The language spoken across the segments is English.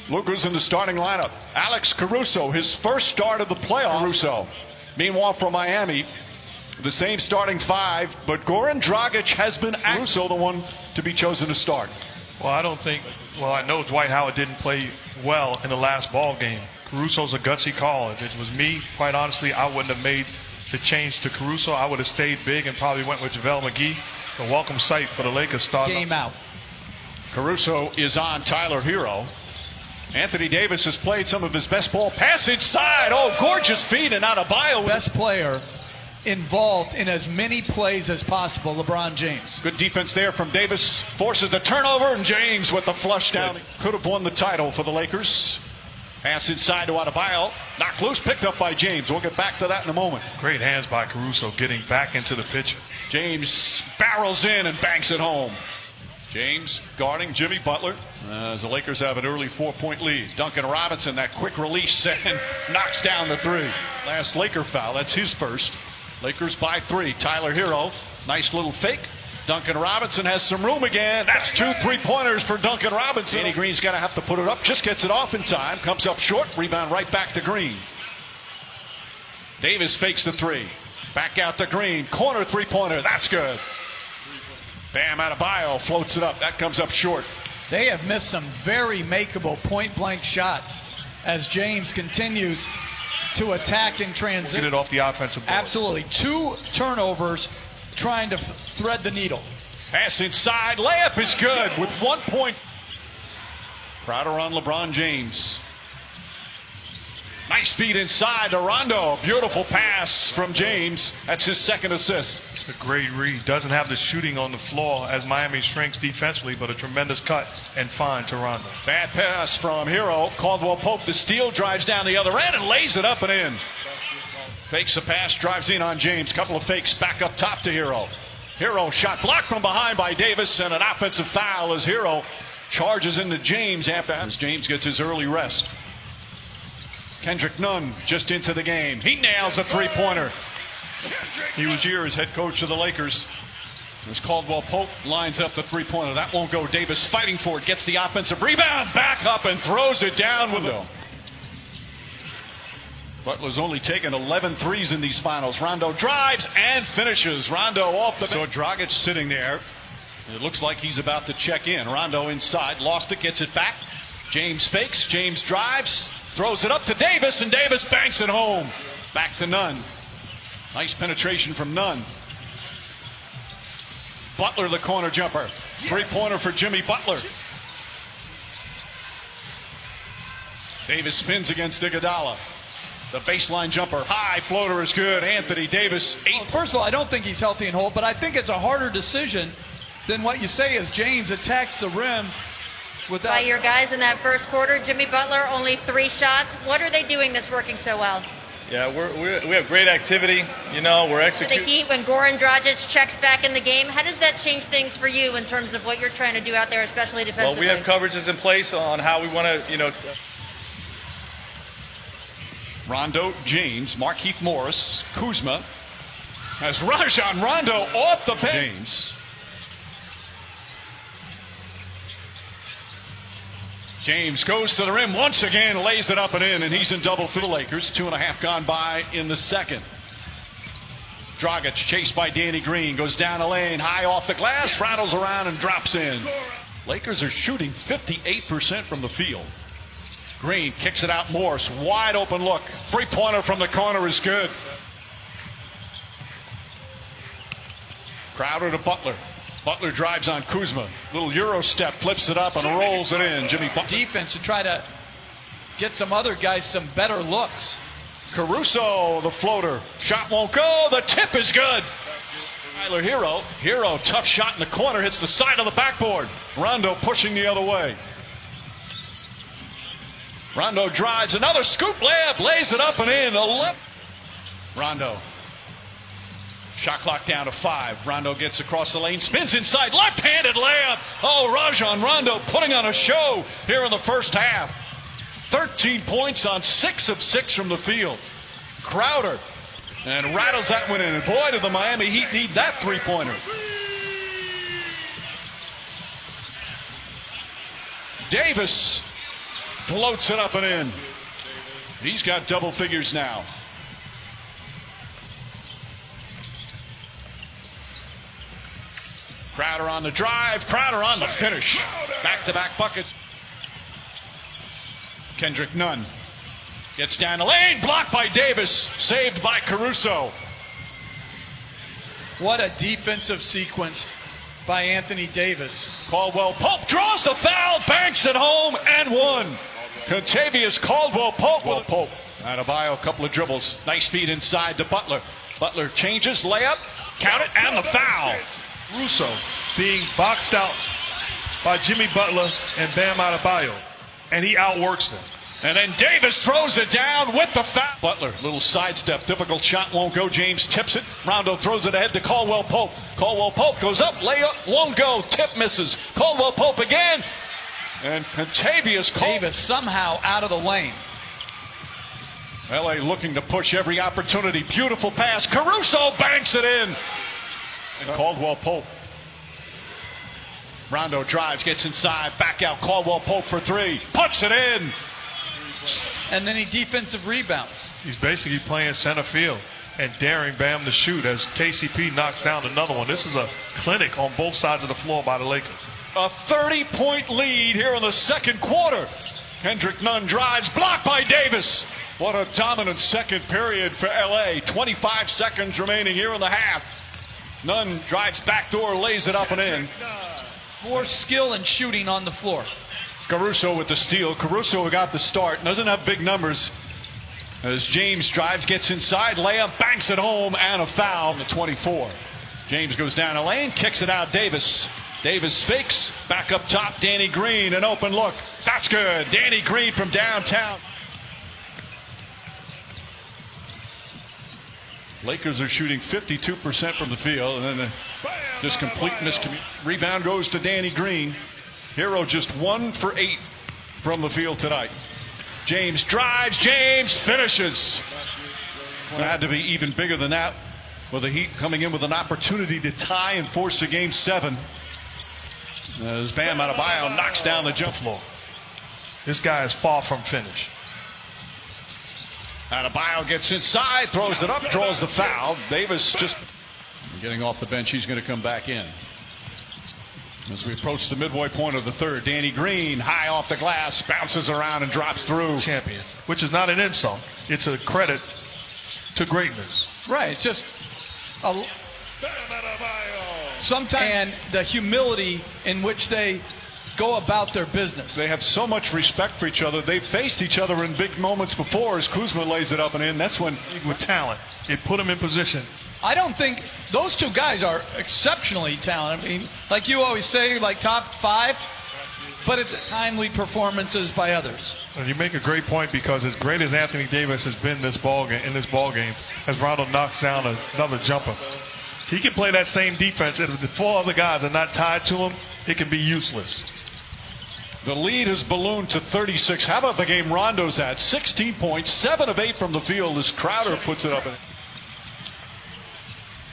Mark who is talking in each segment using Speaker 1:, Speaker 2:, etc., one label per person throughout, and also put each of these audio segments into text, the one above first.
Speaker 1: Luka's in the starting lineup. Alex Caruso, his first start of the playoffs. Caruso. Meanwhile, for Miami, the same starting five, but Goran Dragic has been Caruso, the one to be chosen to start.
Speaker 2: Well, I know Dwight Howard didn't play well in the last ball game. Caruso's a gutsy call. If it was me, quite honestly, I wouldn't have made the change to Caruso. I would have stayed big and probably went with JaVale McGee. A welcome sight for the Lakers starting.
Speaker 3: Game out.
Speaker 1: Caruso is on Tyler Hero. Anthony Davis has played some of his best ball. Pass inside. Oh, gorgeous feed and Adebayo.
Speaker 3: Best player involved in as many plays as possible, LeBron James.
Speaker 1: Good defense there from Davis. Forces the turnover, and James with the flush down. Could have won the title for the Lakers. Pass inside to Adebayo. Knocked loose, picked up by James. We'll get back to that in a moment.
Speaker 2: Great hands by Caruso getting back into the pitch.
Speaker 1: James barrels in and banks it home. James guarding Jimmy Butler as the Lakers have an early 4-point lead. Duncan Robinson, that quick release, and knocks down the three. Last Laker foul, that's his first. Lakers by 3. Tyler Hero, nice little fake. Duncan Robinson has some room again. That's 2 3-pointers for Duncan Robinson. Danny Green's going to have to put it up. Just gets it off in time. Comes up short. Rebound right back to Green. Davis fakes the 3. Back out to Green. Corner 3-pointer. That's good. Bam Adebayo floats it up. That comes up short.
Speaker 3: They have missed some very makeable point-blank shots as James continues to attack in transition.
Speaker 2: Get it off the offensive board.
Speaker 3: Absolutely. 2 turnovers trying to thread the needle.
Speaker 1: Pass inside. Layup is good with 1 point. Crowder on LeBron James. Nice feed inside to Rondo. Beautiful pass from James. That's his second assist.
Speaker 2: It's a great read. Doesn't have the shooting on the floor as Miami shrinks defensively, but a tremendous cut and find to Rondo.
Speaker 1: Bad pass from Hero. Caldwell Pope, the steal, drives down the other end and lays it up and in. Fakes the pass, drives in on James. Couple of fakes back up top to Hero. Hero shot blocked from behind by Davis, and an offensive foul as Hero charges into James after James gets his early rest. Kendrick Nunn just into the game. He nails a 3-pointer. He was here as head coach of the Lakers. As Caldwell Pope lines up the 3-pointer. That won't go. Davis fighting for it. Gets the offensive rebound. Back up and throws it down with it. Butler's only taken 11 threes in these finals. Rondo drives and finishes. Rondo off the... So Dragic sitting there. It looks like he's about to check in. Rondo inside. Lost it. Gets it back. James fakes. James drives. Throws it up to Davis, and Davis banks it home. Back to Nunn. Nice penetration from Nunn. Butler, the corner jumper. 3-pointer for Jimmy Butler. Davis spins against Iguodala. The baseline jumper. High floater is good. Anthony Davis.
Speaker 3: First of all, I don't think he's healthy and whole, but I think it's a harder decision than what you say as James attacks the rim.
Speaker 4: By your guys in that first quarter, Jimmy Butler, only 3 shots. What are they doing that's working so well?
Speaker 5: Yeah, we have great activity. You know, we're executing.
Speaker 4: For the Heat, when Goran Dragic checks back in the game, how does that change things for you in terms of what you're trying to do out there, especially defensively?
Speaker 5: Well, we have coverages in place on how we want to, you know.
Speaker 1: Rondo, James, Markieff Morris, Kuzma. As Rajon Rondo off the bench. James. James goes to the rim once again, lays it up and in, and he's in double for the Lakers. 2.5 gone by in the second. Dragic chased by Danny Green, goes down the lane, high off the glass, rattles around and drops in. Lakers are shooting 58% from the field. Green kicks it out. Morris, wide open look. 3-pointer from the corner is good. Crowder to Butler. Butler drives on Kuzma. Little Euro step, flips it up and rolls it in. Jimmy Butler.
Speaker 3: Defense to try to get some other guys some better looks.
Speaker 1: Caruso, the floater. Shot won't go. The tip is good. Tyler Hero. Hero, tough shot in the corner, hits the side of the backboard. Rondo pushing the other way. Rondo drives, another scoop layup, lays it up and in. Rondo. Shot clock down to 5. Rondo gets across the lane, spins inside, left-handed layup. Oh, Rajon Rondo putting on a show here in the first half. 13 points on 6 of 6 from the field. Crowder, and rattles that one in. And boy, did the Miami Heat need that 3-pointer. Davis floats it up and in. He's got double figures now. Crowder on the drive, Crowder on the finish. Back-to-back buckets. Kendrick Nunn gets down the lane, blocked by Davis, saved by Caruso.
Speaker 3: What a defensive sequence by Anthony Davis.
Speaker 1: Caldwell Pope draws the foul, banks it home, and one. Contavious Caldwell Pope. Adebayo, a couple of dribbles. Nice feed inside to Butler. Butler changes, layup, count it, and the foul.
Speaker 2: Russo being boxed out by Jimmy Butler and Bam Adebayo, and he outworks them.
Speaker 1: And then Davis throws it down with the foul. Butler, little sidestep, difficult shot, won't go. James tips it. Rondo throws it ahead to Caldwell Pope. Caldwell Pope goes up, layup, won't go. Tip misses. Caldwell Pope again. And Contavious
Speaker 3: Davis somehow out of the lane.
Speaker 1: LA looking to push every opportunity. Beautiful pass. Caruso banks it in. And Caldwell Pope. Rondo drives, gets inside, back out. Caldwell Pope for three. Puts it in.
Speaker 3: And then he defensive rebounds.
Speaker 2: He's basically playing center field and daring Bam to shoot as KCP knocks down another one. This is a clinic on both sides of the floor by the Lakers.
Speaker 1: A 30-point lead here in the second quarter. Kendrick Nunn drives, blocked by Davis. What a dominant second period for LA. 25 seconds remaining here in the half. Nunn drives backdoor, lays it up and in.
Speaker 3: More skill and shooting on the floor.
Speaker 1: Caruso with the steal. Caruso got the start. Doesn't have big numbers. As James drives, gets inside, layup, banks it home, and a foul in the 24. James goes down the lane, kicks it out. Davis. Davis fakes. Back up top, Danny Green. An open look. That's good. Danny Green from downtown. Lakers are shooting 52% from the field, and then just complete miscommunication. Rebound goes to Danny Green. Hero just 1 for 8 from the field tonight. James drives, James finishes. It had to be even bigger than that, with the Heat coming in with an opportunity to tie and force a game 7. As Bam Adebayo knocks down the jump floor.
Speaker 2: This guy is far from finished.
Speaker 1: Adebayo gets inside, throws it up, draws the foul. Davis just getting off the bench. He's going to come back in. As we approach the midway point of the third, Danny Green high off the glass, bounces around and drops through.
Speaker 2: Champion, which is not an insult. It's a credit to greatness.
Speaker 3: Right. It's just sometimes and the humility in which they go about their business.
Speaker 1: They have so much respect for each other. They've faced each other in big moments before. As Kuzma lays it up and in, that's when
Speaker 2: with talent, it put him in position.
Speaker 3: I don't think those two guys are exceptionally talented. I mean, like you always say, like top 5, but it's timely performances by others.
Speaker 2: Well, you make a great point, because as great as Anthony Davis has been in this ball game, as Rondo knocks down another jumper, he can play that same defense. And if the 4 other guys are not tied to him, it can be useless.
Speaker 1: The lead has ballooned to 36. How about the game Rondo's at? 16 points, 7 of 8 from the field as Crowder puts it up.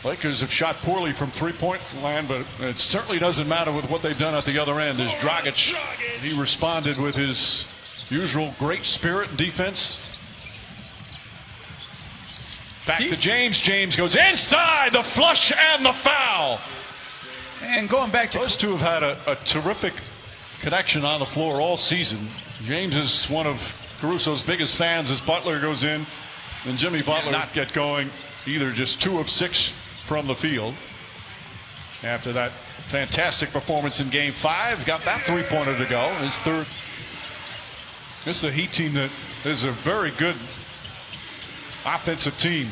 Speaker 1: Lakers have shot poorly from three-point land, but it certainly doesn't matter with what they've done at the other end. As Dragic, he responded with his usual great spirit and defense. Back to James. James goes inside, the flush and the foul.
Speaker 3: And going back to
Speaker 1: those two have had a terrific connection on the floor all season. James is one of Caruso's biggest fans as Butler goes in, and Jimmy Butler not get going either. Just 2 of 6 from the field after that fantastic performance in game 5. Got that 3-pointer to go. His third. This is a Heat team that is a very good offensive team.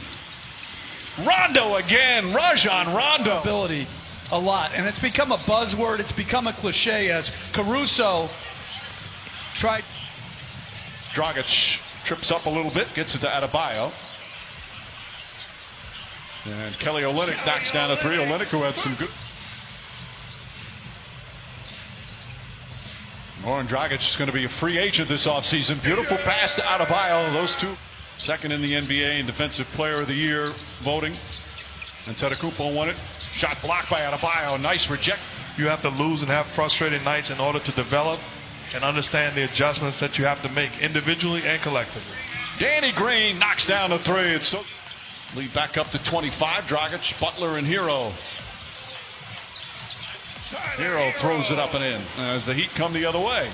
Speaker 1: Rondo again. Rajon Rondo.
Speaker 3: Ability a lot, and it's become a buzzword. It's become a cliche as Caruso tried.
Speaker 1: Dragic trips up a little bit, gets it to Adebayo. And Kelly Olynyk knocks down a 3. Olynyk, who had some good. Goran Dragic is going to be a free agent this offseason. Beautiful pass to Adebayo. Those two, second in the NBA in Defensive Player of the Year voting. And Antetokounmpo won it. Shot blocked by Adebayo. Nice reject.
Speaker 2: You have to lose and have frustrated nights in order to develop. and understand the adjustments that you have to make individually and collectively.
Speaker 1: Danny Green knocks down the three. It's so lead back up to 25. Dragic, Butler, and Hero. Hero throws it up and in as the Heat come the other way.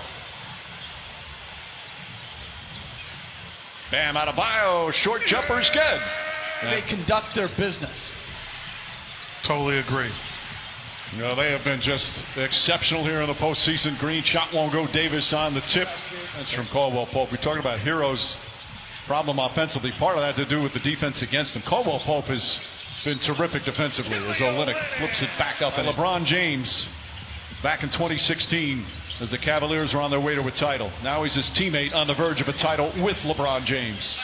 Speaker 1: Bam Adebayo, short jumper's good.
Speaker 3: They conduct their business.
Speaker 2: Totally agree.
Speaker 1: You know, they have been just exceptional here in the postseason. Green shot won't go. Davis on the tip. That's from Caldwell Pope. We talked about Hero's problem offensively. Part of that to do with the defense against him. Caldwell Pope has been terrific defensively as Olynyk flips it back up. And LeBron James back in 2016 as the Cavaliers are on their way to a title. Now he's his teammate on the verge of a title with LeBron James.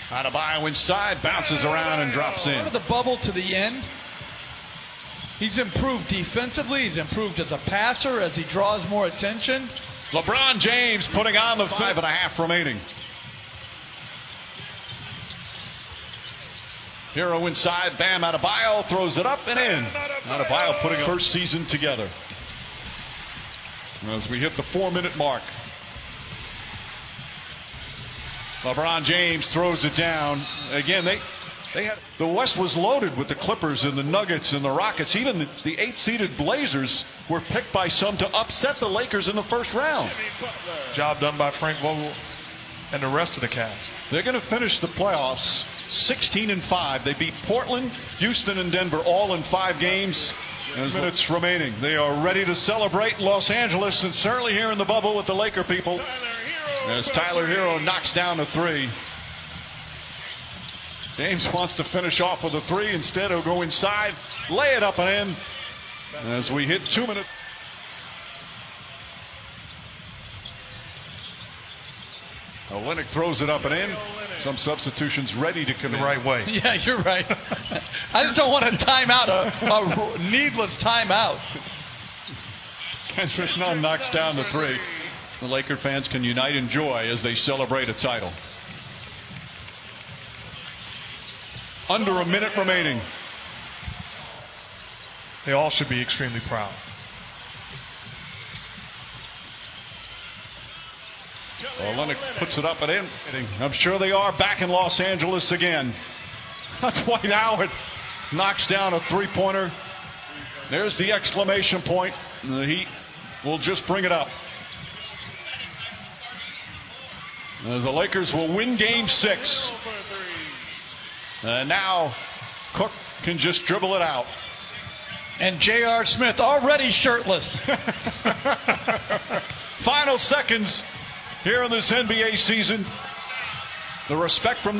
Speaker 1: Adebayo inside, bounces around and drops in.
Speaker 3: Out of the bubble to the end, he's improved defensively. He's improved as a passer as he draws more attention.
Speaker 1: LeBron James putting on the 5.5 remaining. Hero inside, Bam Adebayo throws it up and in. Adebayo putting first season together. As we hit the 4-minute mark. LeBron James throws it down. Again, they had the West was loaded with the Clippers and the Nuggets and the Rockets. Even the 8-seeded Blazers were picked by some to upset the Lakers in the first round.
Speaker 2: Job done by Frank Vogel and the rest of the Cavs.
Speaker 1: They're going to finish the playoffs 16-5. They beat Portland, Houston, and Denver all in 5 games. As minutes remaining, they are ready to celebrate in Los Angeles and certainly here in the bubble with the Laker people. As Tyler Hero knocks down a 3. James wants to finish off with a 3. Instead, he'll go inside, lay it up and in. As we hit 2 minutes. Olynyk throws it up and in. Some substitutions ready to come in.
Speaker 2: The right way.
Speaker 3: Yeah, you're right. I just don't want a timeout, a needless timeout.
Speaker 1: Kendrick Nunn knocks down the 3. The Laker fans can unite in joy as they celebrate a title. Under a minute remaining.
Speaker 2: They all should be extremely proud.
Speaker 1: Olynyk puts it up and in. I'm sure they are back in Los Angeles again. Dwight Howard knocks down a 3-pointer. There's the exclamation point. The Heat will just bring it up. As the Lakers will win Game 6. And now Cook can just dribble it out.
Speaker 3: And J.R. Smith already shirtless.
Speaker 1: Final seconds here in this NBA season. The respect from